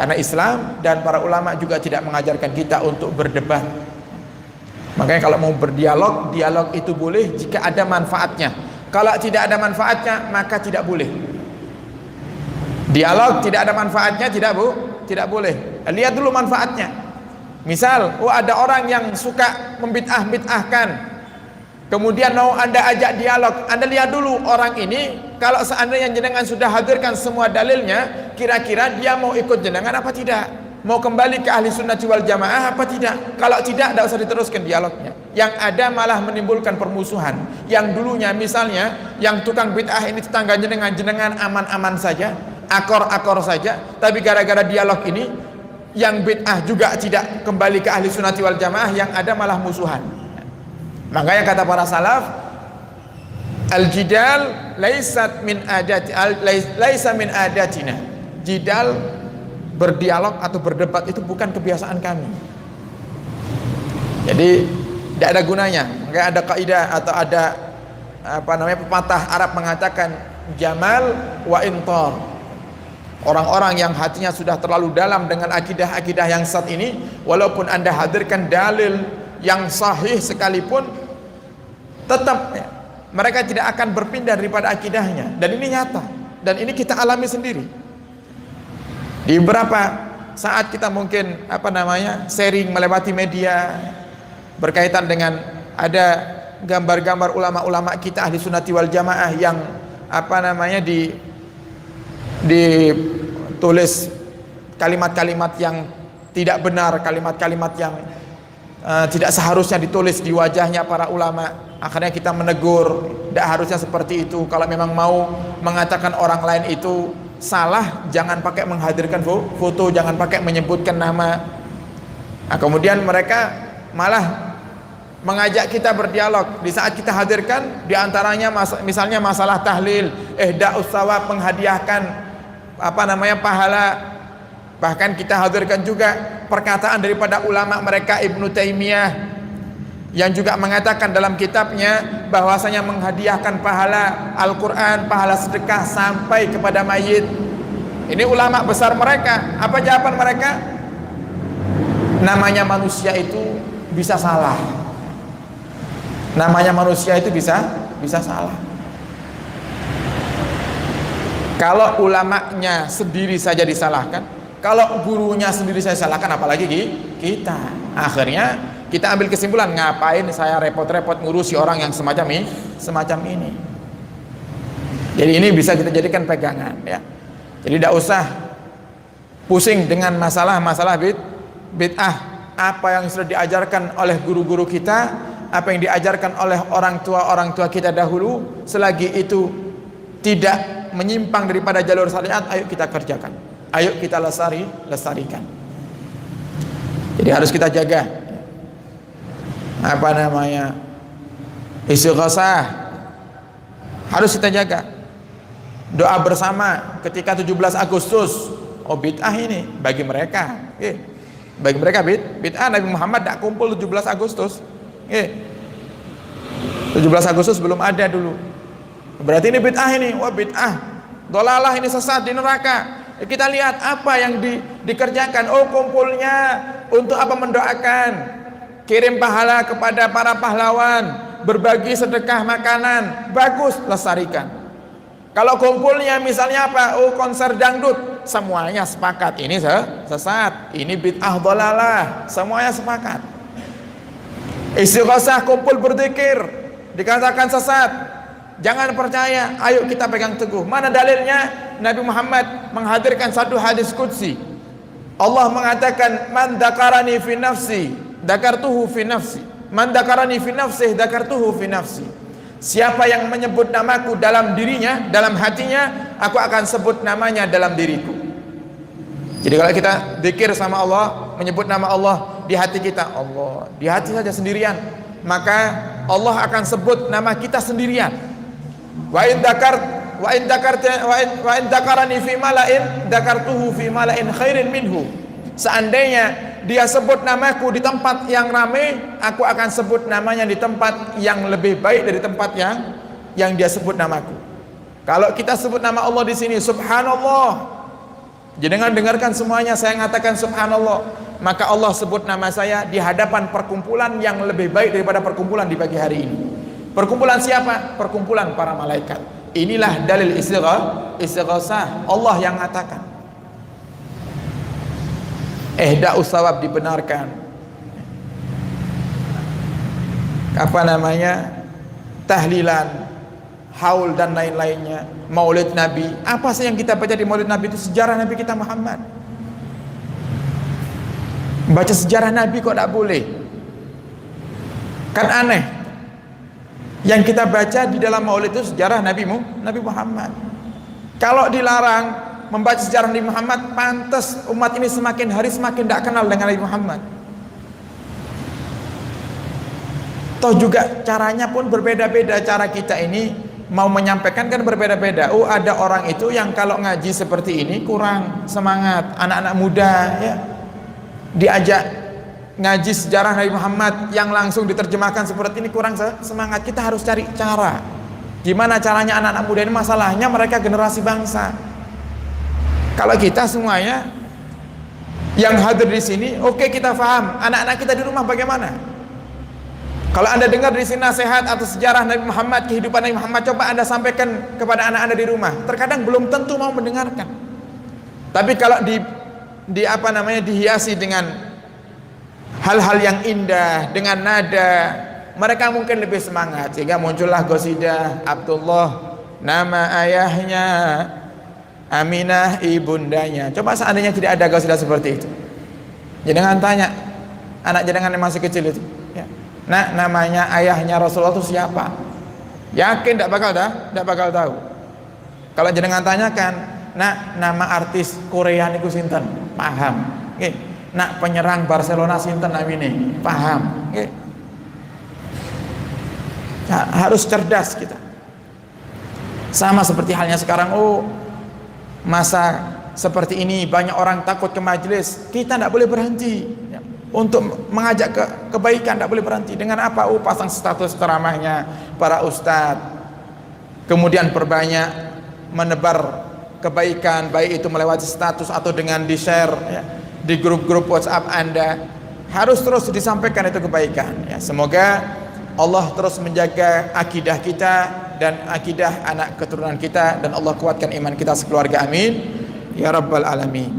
Karena Islam dan para ulama juga tidak mengajarkan kita untuk berdebat. Makanya kalau mau berdialog, dialog itu boleh jika ada manfaatnya. Kalau tidak ada manfaatnya, maka tidak boleh. Dialog tidak ada manfaatnya, tidak boleh. Lihat dulu manfaatnya. Misal, ada orang yang suka membid'ah-bid'ahkan, kemudian mau Anda ajak dialog, Anda lihat dulu orang ini, kalau seandainya jenengan sudah hadirkan semua dalilnya, kira-kira dia mau ikut jenengan apa tidak? Mau kembali ke ahli sunnah wal jamaah apa tidak? Kalau tidak, tidak usah diteruskan dialognya. Yang ada malah menimbulkan permusuhan. Yang dulunya misalnya, yang tukang bid'ah ini tetangga jenengan aman-aman saja, akor-akor saja, tapi gara-gara dialog ini, yang bid'ah juga tidak kembali ke ahli sunnah wal jamaah, yang ada malah musuhan. Makanya kata para salaf, al-jidal laisa min adatina. Jidal, berdialog atau berdebat itu bukan kebiasaan kami. Jadi tidak ada gunanya. Enggak ada kaidah atau ada pepatah Arab mengatakan jamal wa intar. Orang-orang yang hatinya sudah terlalu dalam dengan akidah-akidah yang sesat ini, walaupun Anda hadirkan dalil yang sahih sekalipun, tetap mereka tidak akan berpindah daripada akidahnya. Dan ini nyata, dan ini kita alami sendiri. Di beberapa saat kita mungkin sharing melewati media berkaitan dengan ada gambar-gambar ulama-ulama kita ahli sunnati wal jamaah yang ditulis kalimat-kalimat yang tidak benar, kalimat-kalimat yang tidak seharusnya ditulis di wajahnya para ulama. Akhirnya kita menegur, tidak harusnya seperti itu. Kalau memang mau mengatakan orang lain itu salah, jangan pakai menghadirkan foto, jangan pakai menyebutkan nama. Nah, kemudian mereka malah mengajak kita berdialog. Di saat kita hadirkan, diantaranya misalnya masalah tahlil, ihda'us shawab, menghadiahkan pahala. Bahkan kita hadirkan juga perkataan daripada ulama mereka Ibnu Taimiyah yang juga mengatakan dalam kitabnya bahwasanya menghadiahkan pahala Al-Quran, pahala sedekah sampai kepada mayit. Ini ulama besar mereka. Apa jawaban mereka? Namanya manusia itu bisa salah. Namanya manusia itu bisa salah. Kalau ulamanya sendiri saja disalahkan, kalau gurunya sendiri saya salahkan, apalagi kita. Akhirnya kita ambil kesimpulan, ngapain saya repot-repot ngurusi orang yang semacam ini. Jadi ini bisa kita jadikan pegangan, ya. Jadi tidak usah pusing dengan masalah bid'ah. Apa yang sudah diajarkan oleh guru-guru kita, apa yang diajarkan oleh orang tua kita dahulu, selagi itu tidak menyimpang daripada jalur syariat, ayo kita kerjakan, ayo kita lestarikan. Jadi harus kita jaga istighosah, harus kita jaga. Doa bersama ketika 17 Agustus, bid'ah ini bagi mereka. Bagi mereka bid'ah. Nabi Muhammad tidak kumpul 17 Agustus. 17 Agustus belum ada dulu. Berarti ini bid'ah ini. Bid'ah, dolalah, ini sesat di neraka. Kita lihat apa yang dikerjakan. Kumpulnya untuk apa? Mendoakan, kirim pahala kepada para pahlawan, berbagi sedekah makanan. Bagus, lestarikan. Kalau kumpulnya misalnya apa? Konser dangdut, semuanya sepakat ini sesat, ini bid'ah dolalah, semuanya sepakat. Istighosah, kumpul berzikir, dikatakan sesat, jangan percaya, ayo kita pegang teguh. Mana dalilnya? Nabi Muhammad menghadirkan satu hadis qudsi. Allah mengatakan, man dzakarani fi nafsi dzakartuhu fi nafsi, man dzakarani fi nafsihi dzakartuhu fi nafsi. Siapa yang menyebut namaku dalam dirinya, dalam hatinya, aku akan sebut namanya dalam diriku. Jadi kalau kita zikir sama Allah, menyebut nama Allah di hati kita, Allah di hati saja sendirian, maka Allah akan sebut nama kita sendirian. Wa in dzakarani fi mala'in dzakartuhu fi mala'in khairin minhu. Seandainya dia sebut namaku di tempat yang ramai, aku akan sebut namanya di tempat yang lebih baik dari tempat yang dia sebut namaku. Kalau kita sebut nama Allah di sini, subhanallah, Jenengan dengarkan semuanya, saya mengatakan subhanallah, maka Allah sebut nama saya di hadapan perkumpulan yang lebih baik daripada perkumpulan di pagi hari ini. Perkumpulan siapa? Perkumpulan para malaikat. Inilah dalil istighasah. Allah yang mengatakan. Ihda'us sawab dibenarkan. Apa namanya? Tahlilan, haul dan lain-lainnya, maulid Nabi. Apa sih yang kita baca di maulid Nabi itu? Sejarah Nabi kita Muhammad. Baca sejarah Nabi kok tidak boleh? Kan aneh. Yang kita baca di dalam maulid itu sejarah Nabi Muhammad. Kalau dilarang membaca sejarah Nabi Muhammad, pantas umat ini semakin hari semakin tidak kenal dengan Nabi Muhammad. Toh juga caranya pun berbeda-beda. Cara kita ini mau menyampaikan kan berbeda-beda. Oh, ada orang itu yang kalau ngaji seperti ini kurang semangat. Anak-anak muda ya diajak ngaji sejarah Nabi Muhammad yang langsung diterjemahkan seperti ini kurang semangat. Kita harus cari cara. Gimana caranya anak-anak muda ini? Masalahnya mereka generasi bangsa. Kalau kita semuanya yang hadir di sini, oke, kita paham. Anak-anak kita di rumah bagaimana? Kalau Anda dengar di sini nasihat atau sejarah Nabi Muhammad, kehidupan Nabi Muhammad, coba Anda sampaikan kepada anak Anda di rumah. Terkadang belum tentu mau mendengarkan. Tapi kalau dihiasi dengan hal-hal yang indah, dengan nada, mereka mungkin lebih semangat. Sehingga muncullah qasidah Abdullah, nama ayahnya Aminah, ibundanya. Coba seandainya tidak ada qasidah seperti itu, jangan tanya anak jenengan yang masih kecil itu, ya. Nah, namanya ayahnya Rasulullah itu siapa? Yakin tidak bakal tahu. Kalau jenengan tanyakan, nah, nama artis Korea niku sinten? Paham. Nggih. Nah, penyerang Barcelona sinten namine? Paham. Nggih. Nah, harus cerdas kita. Sama seperti halnya sekarang, masa seperti ini banyak orang takut ke majelis, kita tidak boleh berhenti ya. Untuk mengajak kebaikan tidak boleh berhenti. Dengan apa? Pasang status ceramahnya para ustadz, kemudian perbanyak menebar kebaikan, baik itu melewati status atau dengan di-share ya, di grup-grup WhatsApp Anda. Harus terus disampaikan itu kebaikan ya. Semoga Allah terus menjaga akidah kita dan akidah anak keturunan kita, dan Allah kuatkan iman kita sekeluarga, amin ya rabbal alamin.